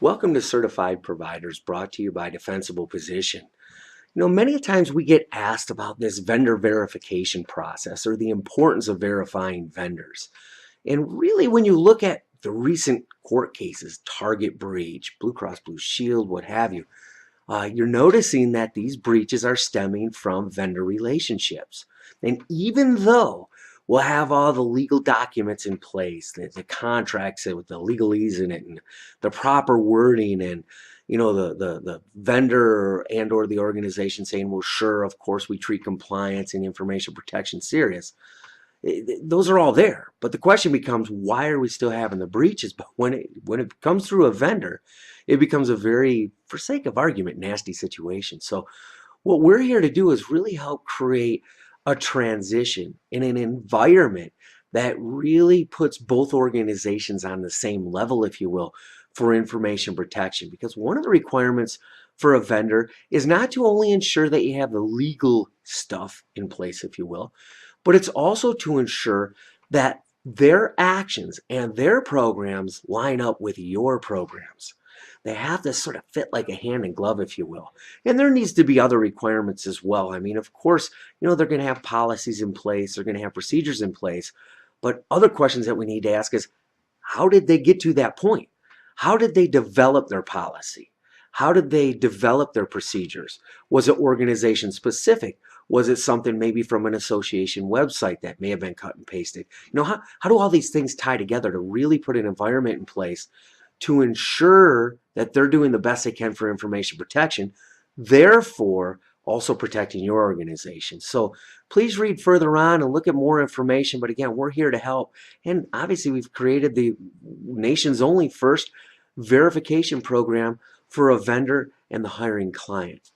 Welcome to Certified Providers, brought to you by Defensible Position. Many times we get asked about this vendor verification process or the importance of verifying vendors. And really, when you look at the recent court cases, Target breach, Blue Cross Blue Shield, what have you, you're noticing that these breaches are stemming from vendor relationships. And even though we'll have all the legal documents in place, the contracts with the legalese in it and the proper wording and the vendor and or the organization saying, well, sure, of course we treat compliance and information protection serious. Those are all there, but the question becomes, why are we still having the breaches? But when it comes through a vendor, it becomes a very, for sake of argument, nasty situation. So what we're here to do is really help create a transition in an environment that really puts both organizations on the same level, if you will, for information protection. Because one of the requirements for a vendor is not to only ensure that you have the legal stuff in place, if you will, but it's also to ensure that their actions and their programs line up with your programs. They have to sort of fit like a hand in glove, if you will. And there needs to be other requirements as well. I mean, of course, they're going to have policies in place, they're going to have procedures in place. But other questions that we need to ask is, how did they get to that point? How did they develop their policy? How did they develop their procedures? Was it organization specific? Was it something maybe from an association website that may have been cut and pasted? How do all these things tie together to really put an environment in place to ensure that they're doing the best they can for information protection, therefore also protecting your organization? So please read further on and look at more information. But again, we're here to help. And obviously, we've created the nation's only first verification program for a vendor and the hiring client.